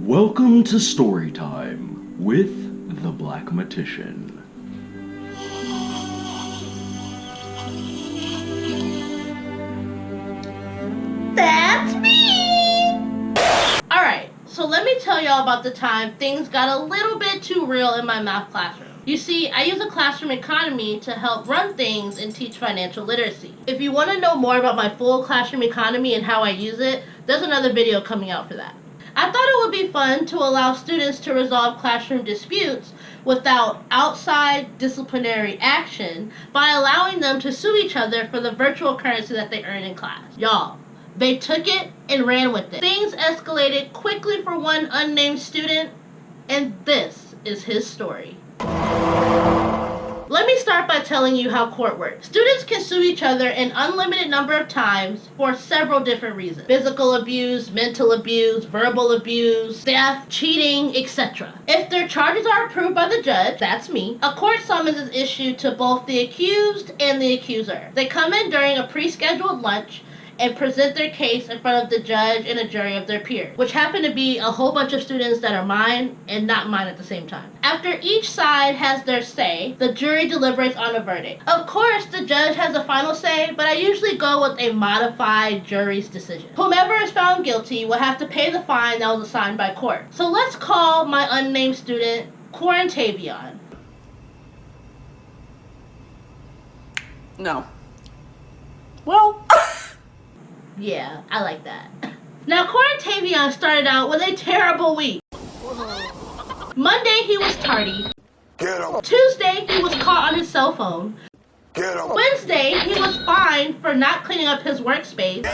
Welcome to Storytime with the Black-Matician. That's me! Alright, so let me tell y'all about the time things got a little bit too real in my math classroom. You see, I use a classroom economy to help run things and teach financial literacy. If you want to know more about my full classroom economy and how I use it, there's another video coming out for that. I thought it would be fun to allow students to resolve classroom disputes without outside disciplinary action by allowing them to sue each other for the virtual currency that they earn in class. Y'all, they took it and ran with it. Things escalated quickly for one unnamed student, and this is his story. Let me start by telling you how court works. Students can sue each other an unlimited number of times for several different reasons. Physical abuse, mental abuse, verbal abuse, theft, cheating, etc. If their charges are approved by the judge, that's me, a court summons is issued to both the accused and the accuser. They come in during a pre-scheduled lunch and present their case in front of the judge and a jury of their peers, which happen to be a whole bunch of students that are mine and not mine at the same time. After each side has their say, the jury deliberates on a verdict. Of course, the judge has a final say, but I usually go with a modified jury's decision. Whomever is found guilty will have to pay the fine that was assigned by court. So let's call my unnamed student Quarantavion. No. Well... Yeah, I like that. Now, Quarantavion started out with a terrible week. Monday, he was tardy. Get him. Tuesday, he was caught on his cell phone. Get him. Wednesday, he was fined for not cleaning up his workspace.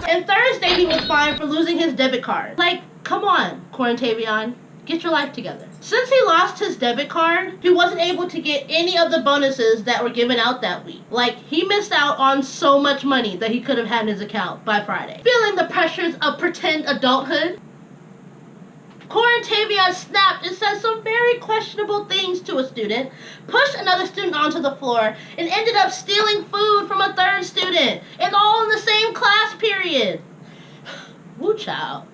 And Thursday, he was fined for losing his debit card. Like, come on, Quarantavion. Get your life together. Since he lost his debit card, he wasn't able to get any of the bonuses that were given out that week. Like, he missed out on so much money that he could have had in his account by Friday. Feeling the pressures of pretend adulthood, Quarantavion snapped and said some very questionable things to a student, pushed another student onto the floor, and ended up stealing food from a third student, and all in the same class period. Woo child.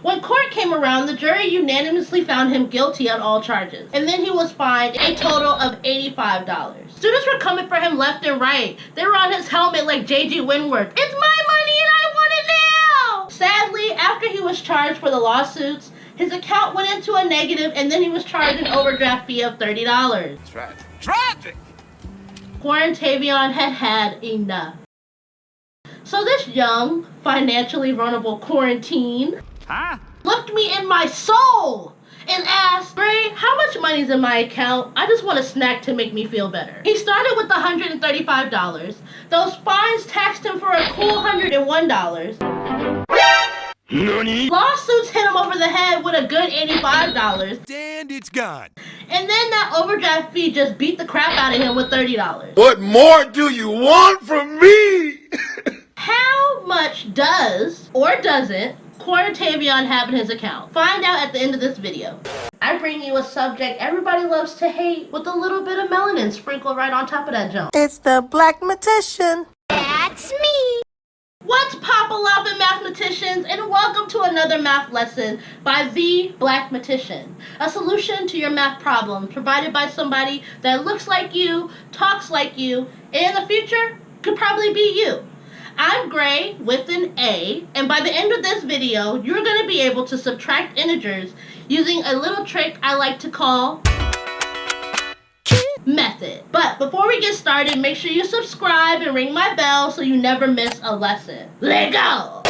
When court came around, the jury unanimously found him guilty on all charges, and then he was fined a total of $85. Students were coming for him left and right. They were on his helmet like J.G. Windward. It's my money and I want it now! Sadly, after he was charged for the lawsuits, his account went into a negative and then he was charged an overdraft fee of $30. That's right. Tragic! Quarantavion had had enough. So this young, financially vulnerable quarantine looked me in my soul and asked, Gray, how much money's in my account? I just want a snack to make me feel better. He started with $135. Those fines taxed him for a cool $101. Nani? Lawsuits hit him over the head with a good $85. And it's gone. And then that overdraft fee just beat the crap out of him with $30. What more do you want from me? How much does, or doesn't, Quarantavion have in his account? Find out at the end of this video. I bring you a subject everybody loves to hate with a little bit of melanin sprinkled right on top of that junk. It's the Black-Matician. That's me! What's poppin' mathematicians, and welcome to another math lesson by the Black-Matician. A solution to your math problems provided by somebody that looks like you, talks like you, and in the future could probably be you. I'm Gray with an A, and by the end of this video, you're going to be able to subtract integers using a little trick I like to call method. But before we get started, make sure you subscribe and ring my bell so you never miss a lesson. Let's go!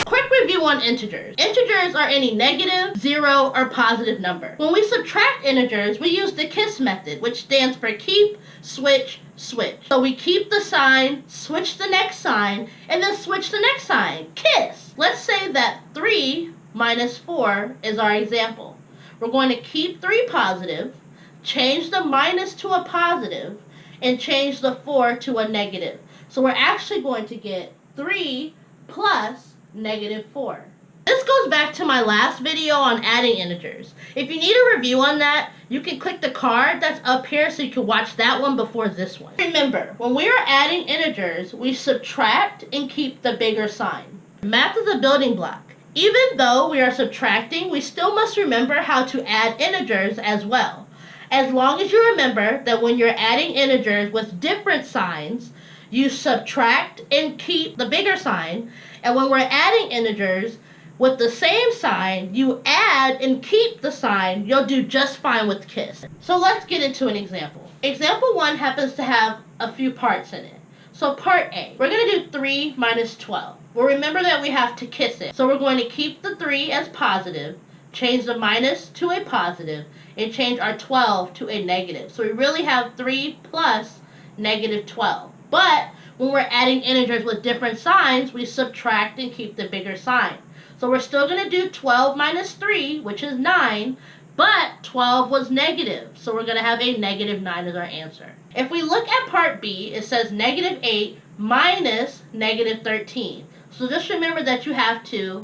Quick review on integers. Integers are any negative, zero, or positive number. When we subtract integers, we use the KISS method, which stands for keep, switch, switch. So we keep the sign, switch the next sign, and then switch the next sign. KISS! Let's say that 3 minus 4 is our example. We're going to keep 3 positive, change the minus to a positive, and change the 4 to a negative. So we're actually going to get 3 plus negative 4. This goes back to my last video on adding integers. If you need a review on that, you can click the card that's up here so you can watch that one before this one. Remember, when we are adding integers, we subtract and keep the bigger sign. Math is a building block. Even though we are subtracting, we still must remember how to add integers as well. As long as you remember that when you're adding integers with different signs, you subtract and keep the bigger sign, and when we're adding integers with the same sign, you add and keep the sign. You'll do just fine with KISS. So let's get into an example. Example 1 happens to have a few parts in it. So part A, we're going to do 3 minus 12. Well, remember that we have to KISS it. So we're going to keep the 3 as positive, change the minus to a positive, and change our 12 to a negative. So we really have 3 plus negative 12. But when we're adding integers with different signs, we subtract and keep the bigger sign. So we're still going to do 12 minus 3, which is 9, but 12 was negative. So we're going to have a negative 9 as our answer. If we look at part B, it says negative 8 minus negative 13. So just remember that you have to.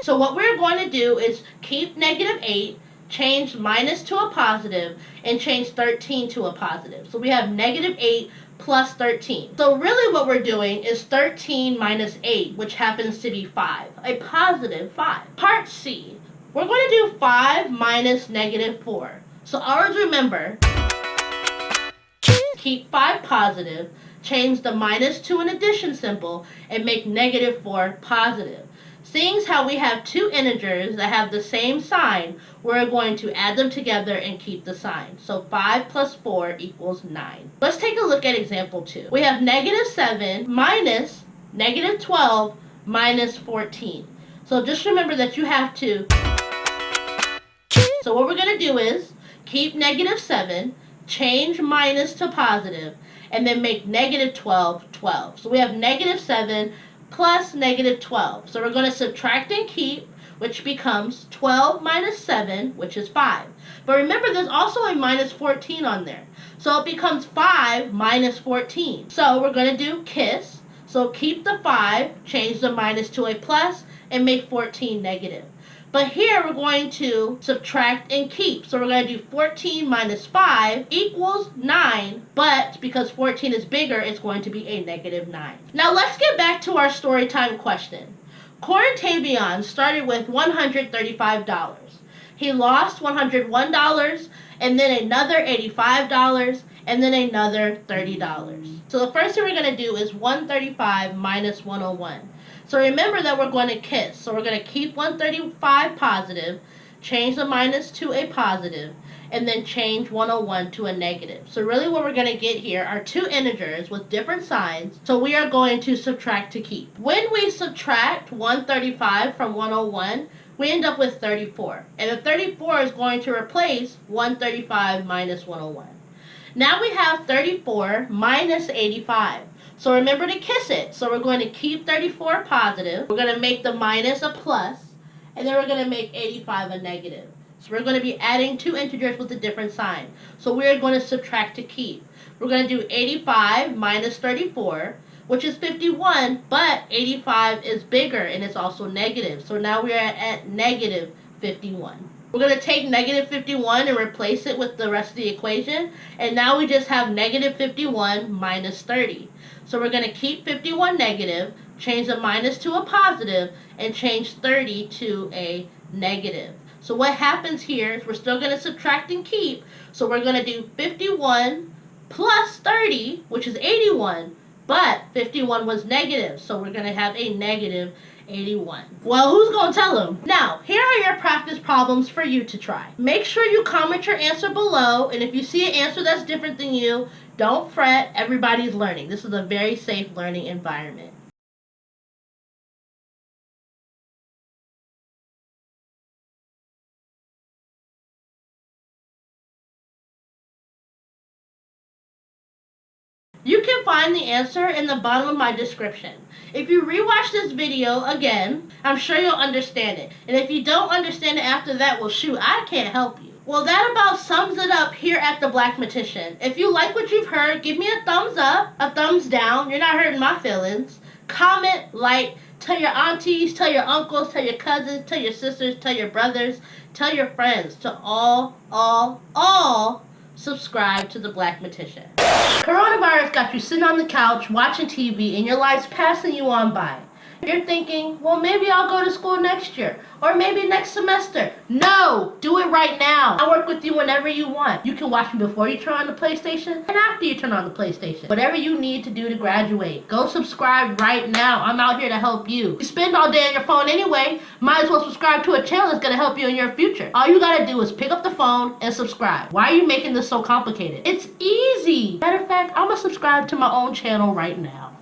So what we're going to do is keep negative 8, change minus to a positive, and change 13 to a positive. So we have negative 8 plus 13. So really what we're doing is 13 minus 8, which happens to be 5, a positive 5. Part C, we're going to do 5 minus negative 4. So always remember, keep 5 positive, change the minus to an addition symbol, and make negative 4 positive. Seeing how we have two integers that have the same sign, we're going to add them together and keep the sign. So 5 plus 4 equals 9. Let's take a look at example 2. We have negative 7 minus negative 12 minus 14. So just remember that you have to. So what we're going to do is keep negative 7, change minus to positive, and then make negative 12 12. So we have negative 7 plus negative 12. So we're going to subtract and keep, which becomes 12 minus 7, which is 5. But remember, there's also a minus 14 on there. So it becomes 5 minus 14. So we're going to do KISS. So keep the 5, change the minus to a plus, and make 14 negative. But here we're going to subtract and keep. So we're going to do 14 minus 5 equals 9, but because 14 is bigger, it's going to be a negative 9. Now let's get back to our story time question. Corntavion started with $135. He lost $101, and then another $85, and then another $30. So the first thing we're going to do is 135 minus 101. So remember that we're going to KISS. So we're going to keep 135 positive, change the minus to a positive, and then change 101 to a negative. So really what we're going to get here are two integers with different signs. So we are going to subtract to keep. When we subtract 135 from 101, we end up with 34. And the 34 is going to replace 135 minus 101. Now we have 34 minus 85. So remember to KISS it. So we're going to keep 34 positive. We're going to make the minus a plus. And then we're going to make 85 a negative. So we're going to be adding two integers with a different sign. So we're going to subtract to keep. We're going to do 85 minus 34, which is 51. But 85 is bigger and it's also negative. So now we're at negative 51. We're going to take negative 51 and replace it with the rest of the equation. And now we just have negative 51 minus 30. So we're going to keep 51 negative, change the minus to a positive, and change 30 to a negative. So what happens here is we're still going to subtract and keep. So we're going to do 51 plus 30, which is 81. But 51 was negative, so we're going to have a negative 81. Well, who's going to tell them? Now, here are your practice problems for you to try. Make sure you comment your answer below, and if you see an answer that's different than you, don't fret. Everybody's learning. This is a very safe learning environment. You can find the answer in the bottom of my description. If you rewatch this video again, I'm sure you'll understand it. And if you don't understand it after that, well shoot, I can't help you. Well, that about sums it up here at the Black-Matician. If you like what you've heard, give me a thumbs up, a thumbs down. You're not hurting my feelings. Comment, like, tell your aunties, tell your uncles, tell your cousins, tell your sisters, tell your brothers, tell your friends to all subscribe to the Black-Matician. Coronavirus got you sitting on the couch watching TV and your life's passing you on by. You're thinking, well, maybe I'll go to school next year, or maybe next semester. No, do it right now. I work with you whenever you want. You can watch me before you turn on the PlayStation and after you turn on the PlayStation. Whatever you need to do to graduate, go subscribe right now. I'm out here to help you. You spend all day on your phone anyway, might as well subscribe to a channel that's gonna help you in your future. All you gotta do is pick up the phone and subscribe. Why are you making this so complicated? It's easy. Matter of fact, I'm gonna subscribe to my own channel right now.